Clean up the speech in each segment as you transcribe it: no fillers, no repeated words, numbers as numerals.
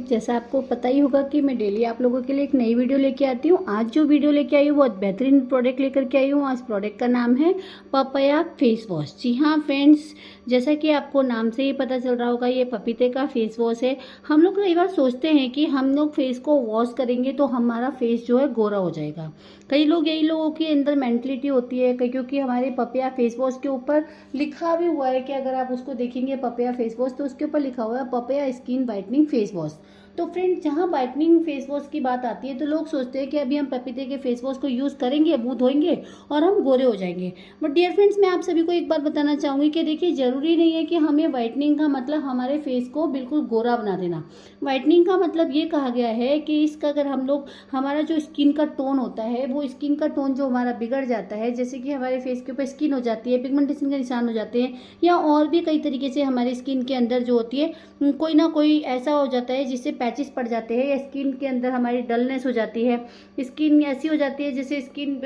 Friends, जैसा आपको पता ही होगा कि मैं डेली आप लोगों के लिए एक नई वीडियो लेके आती हूँ। आज जो वीडियो लेके आई हूँ बहुत बेहतरीन प्रोडक्ट लेकर के आई हूँ। आज प्रोडक्ट का नाम है पपाया फेस वॉश। जी हाँ फ्रेंड्स, जैसा कि आपको नाम से ही पता चल रहा होगा, ये पपीते का फेस वॉश है। हम लोग कई बार सोचते हैं कि हम लोग फेस को वॉश करेंगे तो हमारा फेस जो है गोरा हो जाएगा। कई लोग यही लोगों के अंदर मेंटलिटी होती है, क्योंकि हमारे पपाया फेस वॉश के ऊपर लिखा भी हुआ है कि अगर आप उसको देखेंगे पपाया फेस वॉश तो उसके ऊपर लिखा हुआ है papaya skin whitening face wash. तो फ्रेंड, जहाँ वाइटनिंग फेस वॉश की बात आती है तो लोग सोचते हैं कि अभी हम पपीते के फेस वॉश को यूज़ करेंगे, मुंह धोएंगे और हम गोरे हो जाएंगे। बट डियर फ्रेंड्स, मैं आप सभी को एक बात बताना चाहूँगी कि देखिए, ज़रूरी नहीं है कि हमें वाइटनिंग का मतलब हमारे फेस को बिल्कुल गोरा बना देना। वाइटनिंग का मतलब ये कहा गया है कि इसका अगर हम लोग, हमारा जो स्किन का टोन होता है, वो स्किन का टोन जो हमारा बिगड़ जाता है, जैसे कि हमारे फेस के ऊपर स्किन हो जाती है, पिगमेंटेशन के निशान हो जाते हैं, या और भी कई तरीके से हमारे स्किन के अंदर जो होती है कोई ना कोई ऐसा हो जाता है जिससे पैचेस पड़ जाते हैं, या स्किन के अंदर हमारी डलनेस हो जाती है, स्किन ऐसी हो जाती है जैसे स्किन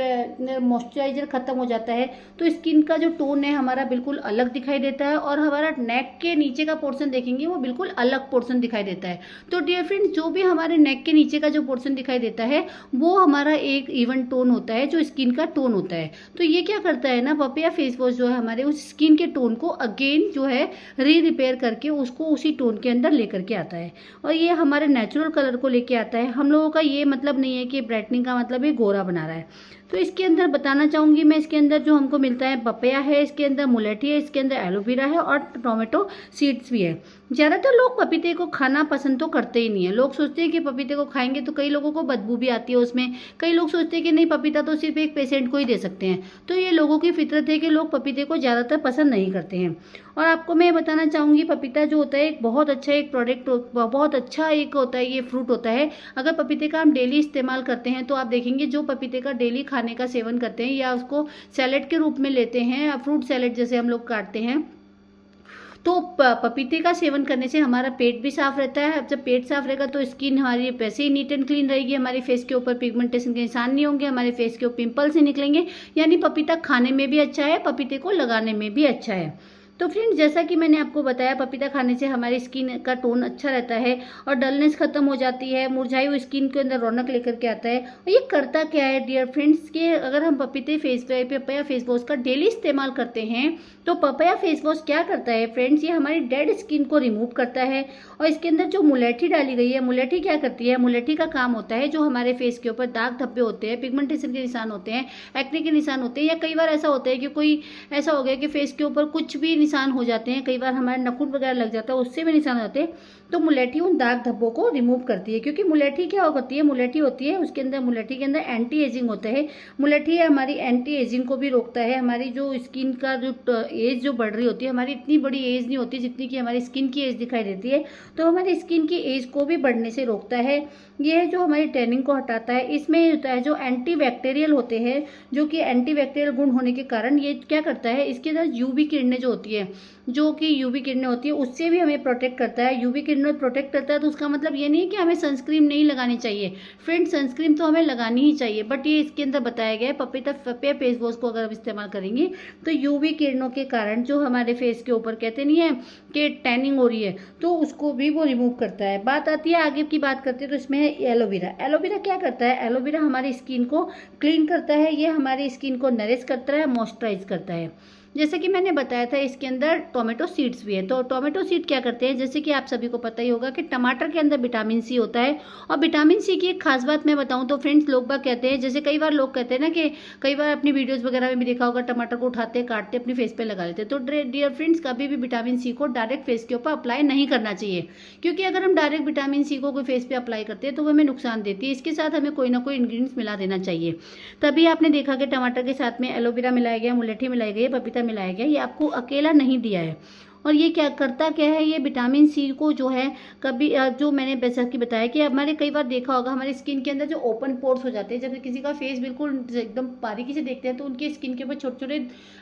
मॉइस्चराइजर खत्म हो जाता है, तो स्किन का जो टोन है हमारा बिल्कुल अलग दिखाई देता है, और हमारा नेक के नीचे का पोर्शन देखेंगे वो बिल्कुल अलग पोर्शन दिखाई देता है। तो डियर फ्रेंड्स, जो भी हमारे नेक के नीचे का जो पोर्शन दिखाई देता है वो हमारा एक इवन टोन होता है, जो स्किन का टोन होता है। तो ये क्या करता है ना, पपाया फेस वॉश जो है हमारे उस स्किन के टोन को अगेन जो है रिपेयर करके उसको उसी टोन के अंदर लेकर के आता है, और ये हमारे नेचुरल कलर को लेके आता है। हम लोगों का ये मतलब नहीं है कि ब्राइटनिंग का मतलब ये गोरा बना रहा है। तो इसके अंदर बताना चाहूंगी मैं, इसके अंदर जो हमको मिलता है पपाया है, इसके अंदर मुलेठी है, इसके अंदर एलोवेरा है और टोमेटो सीड्स भी है। ज़्यादातर लोग पपीते को खाना पसंद तो करते ही नहीं है। लोग सोचते हैं कि पपीते को खाएंगे तो कई लोगों को बदबू भी आती है उसमें। कई लोग सोचते हैं कि नहीं, पपीता तो सिर्फ एक पेशेंट को ही दे सकते हैं। तो ये लोगों की फितरत है कि लोग पपीते को ज़्यादातर पसंद नहीं करते हैं। और आपको मैं बताना चाहूँगी, पपीता जो होता है एक बहुत अच्छा एक प्रोडक्ट, बहुत अच्छा एक होता है, ये फ्रूट होता है। अगर पपीते का हम डेली इस्तेमाल करते हैं तो आप देखेंगे, जो पपीते का डेली खाने का सेवन करते हैं या उसको सैलेड के रूप में लेते हैं, फ्रूट सैलेड जैसे हम लोग काटते हैं, तो पपीते का सेवन करने से हमारा पेट भी साफ रहता है। अब जब पेट साफ रहेगा तो स्किन हमारी वैसे ही नीट एंड क्लीन रहेगी, हमारे फेस के ऊपर पिगमेंटेशन के निशान नहीं होंगे, हमारे फेस के ऊपर पिंपल से निकलेंगे। यानी पपीता खाने में भी अच्छा है, पपीते को लगाने में भी अच्छा है। तो फ्रेंड्स, जैसा कि मैंने आपको बताया, पपीता खाने से हमारी स्किन का टोन अच्छा रहता है और डलनेस खत्म हो जाती है, मुरझाई हुई स्किन के अंदर रौनक लेकर के आता है। और ये करता क्या है डियर फ्रेंड्स, कि अगर हम पपाया फेस वॉश का डेली इस्तेमाल करते हैं तो पपाया फेस वॉश क्या करता है फ्रेंड्स, ये हमारी डेड स्किन को रिमूव करता है। और इसके अंदर जो मुलेठी डाली गई है, मुलेठी क्या करती है, मुलेठी का काम होता है जो हमारे फेस के ऊपर दाग धब्बे होते हैं, पिगमेंटेशन के निशान होते हैं, एक्ने के निशान होते हैं, या कई बार ऐसा होता है कि कोई ऐसा हो गया कि फेस के ऊपर कुछ भी निशान हो जाते हैं, कई बार हमारे नखून वगैरह लग जाता है, उससे भी निशान हो जाते हैं। तो मुलेठी उन दाग धब्बों को रिमूव करती है, क्योंकि मुलेठी क्या होती है, मुलेठी होती है उसके अंदर, मुलेठी के अंदर एंटी एजिंग होता है। मुलेठी हमारी एंटी एजिंग को भी रोकता है। हमारी जो स्किन का जो एज जो बढ़ रही होती है, हमारी इतनी बड़ी एज नहीं होती जितनी कि हमारी स्किन की एज दिखाई देती है, तो हमारी स्किन की एज को भी बढ़ने से रोकता है। यह जो हमारी टैनिंग को हटाता है। इसमें होता है जो एंटी बैक्टीरियल होते हैं, जो कि एंटी बैक्टीरियल गुण होने के कारण ये क्या करता है, इसके अंदर यूवी किरणें जो होती है, जो कि यूवी किरणें होती है, उससे भी हमें प्रोटेक्ट करता है। यूवी किरणें प्रोटेक्ट करता है तो उसका मतलब ये नहीं है कि हमें सनस्क्रीन नहीं लगानी चाहिए। फ्रेंड, सनस्क्रीन तो हमें लगानी ही चाहिए, बट ये इसके अंदर बताया गया है पपाया फेस वॉश को अगर हम इस्तेमाल करेंगे तो यूवी किरणों के कारण जो हमारे फेस के ऊपर कहते नहीं है कि टैनिंग हो रही है, तो उसको भी वो रिमूव करता है। बात आती है आगे की बात करते हैं तो इसमें है एलोवेरा। एलोवेरा क्या करता है, एलोवेरा हमारी स्किन को क्लीन करता है, ये हमारी स्किन को नरिश करता है, मॉइस्चराइज करता है। जैसे कि मैंने बताया था, इसके अंदर टोमेटो सीड्स भी है। तो टोमेटो सीड क्या करते हैं, जैसे कि आप सभी को पता ही होगा कि टमाटर के अंदर विटामिन सी होता है, और विटामिन सी की एक खास बात मैं बताऊं तो फ्रेंड्स, लोग बाग कहते हैं, जैसे कई बार लोग कहते हैं ना कि कई बार अपनी वीडियोस वगैरह में भी देखा होगा, टमाटर को उठाते काटते अपने फेस पे लगा लेते हैं। तो डियर फ्रेंड्स, कभी भी विटामिन सी को डायरेक्ट फेस के ऊपर अप्लाई नहीं करना चाहिए, क्योंकि अगर हम डायरेक्ट विटामिन सी को कोई फेस पे अप्लाई करते हैं तो वो हमें नुकसान देती है। इसके साथ हमें कोई ना कोई इंग्रीडियंट्स मिला देना चाहिए। तभी आपने देखा कि टमाटर के साथ में एलोवेरा मिलाया गया, मुलेठी मिलाई गई, पपीता मिलाया गया, ये आपको अकेला नहीं दिया है। और ये क्या करता क्या है, ये विटामिन सी को जो है, कभी जो मैंने जैसा कि बताया कि हमारे कई बार देखा होगा, हमारी स्किन के अंदर जो ओपन पोर्स हो जाते हैं, जब किसी का फेस बिल्कुल एकदम बारीकी से देखते हैं तो उनकी स्किन के ऊपर छोटे छोटे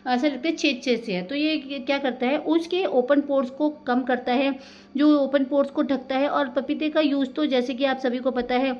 ऐसा लगता है छेद छेद से है, तो ये क्या करता है, उसके ओपन पोर्स को कम करता है, जो ओपन पोर्स को ढकता है। और पपीते का यूज़ तो जैसे कि आप सभी को पता है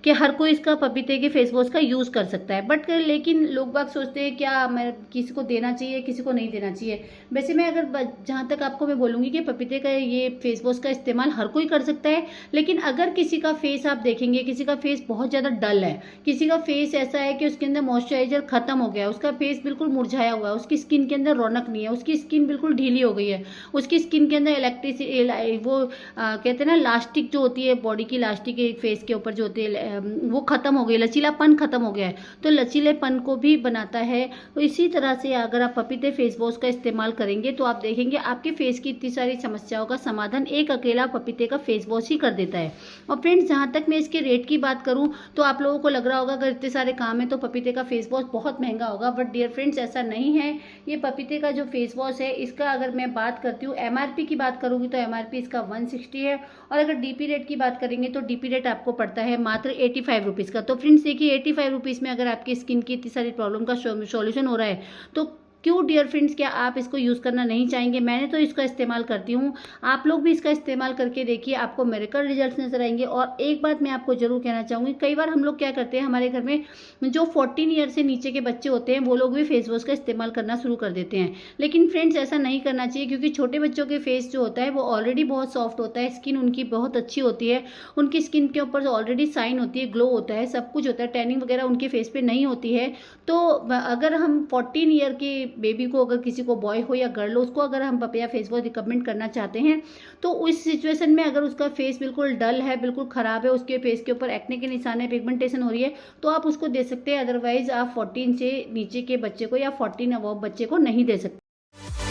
कि हर कोई इसका पपीते के फेस वॉश का यूज़ कर सकता है, बट लेकिन लोग बाग सोचते हैं क्या मैं किसी को देना चाहिए किसी को नहीं देना चाहिए। वैसे मैं अगर जहाँ तक आपको मैं बोलूँगी कि पपीते का ये फेस वॉश का इस्तेमाल हर कोई कर सकता है, लेकिन अगर किसी का फेस आप देखेंगे, किसी का फेस बहुत ज़्यादा डल है, किसी का फेस ऐसा है कि उसके अंदर मॉइस्चराइजर खत्म हो गया है, उसका फेस बिल्कुल मुरझाया हुआ है, उसकी स्किन के अंदर रौनक नहीं है, उसकी स्किन बिल्कुल ढीली हो गई है, उसकी स्किन के अंदर इलेक्ट्रिसिटी वो कहते हैं ना लास्टिक जो होती है बॉडी की लास्टिक फेस के ऊपर जो होती है वो खत्म हो गई, लचीलापन खत्म हो गया है, तो लचीलेपन को भी बनाता है। तो इसी तरह से अगर आप पपीते फेस वॉश का इस्तेमाल करेंगे तो आप देखेंगे आपके फेस की इतनी सारी समस्याओं का समाधान एक अकेला पपीते का फेस वॉश ही कर देता है। और फ्रेंड्स जहाँ तक मैं इसके रेट की बात करूँ तो आप लोगों को लग रहा होगा अगर इतने सारे काम है तो पपीते का फेस वॉश बहुत महंगा होगा, बट डियर फ्रेंड्स ऐसा नहीं है। ये पपीते का जो फेस वॉश है इसका अगर मैं बात करती हूँ एमआरपी की बात करूँगी तो एमआरपी इसका 160 है, और अगर डीपी रेट की बात करेंगे तो डीपी रेट आपको पड़ता है मात्र 85 रुपीज़ का। तो फ्रेंड्स देखिए 85 रुपीज़ में अगर आपकी स्किन की इतनी सारी प्रॉब्लम का सॉल्यूशन हो रहा है तो क्यों डियर फ्रेंड्स क्या आप इसको यूज़ करना नहीं चाहेंगे। मैंने तो इसका इस्तेमाल करती हूँ, आप लोग भी इसका इस्तेमाल करके देखिए, आपको मिरेकल रिजल्ट्स नजर आएंगे। और एक बात मैं आपको जरूर कहना चाहूँगी, कई बार हम लोग क्या करते हैं हमारे घर में जो 14 ईयर से नीचे के बच्चे होते हैं वो लोग भी फेस वॉश का इस्तेमाल करना शुरू कर देते हैं, लेकिन फ्रेंड्स ऐसा नहीं करना चाहिए, क्योंकि छोटे बच्चों के फेस जो होता है वो ऑलरेडी बहुत सॉफ्ट होता है, स्किन उनकी बहुत अच्छी होती है, उनकी स्किन के ऊपर ऑलरेडी साइन होती है, ग्लो होता है, सब कुछ होता है, टैनिंग वगैरह उनके फेस पे नहीं होती है। तो अगर हम 14 ईयर के बेबी को, अगर किसी को बॉय हो या गर्ल हो, उसको अगर हम पपिया फेस वॉश रिकमेंड करना चाहते हैं तो उस सिचुएशन में अगर उसका फेस बिल्कुल डल है, बिल्कुल खराब है, उसके फेस के ऊपर एक्ने के निशान है, पिगमेंटेशन हो रही है, तो आप उसको दे सकते हैं। अदरवाइज आप 14 से नीचे के बच्चे को या 14 अबव बच्चे को नहीं दे सकते।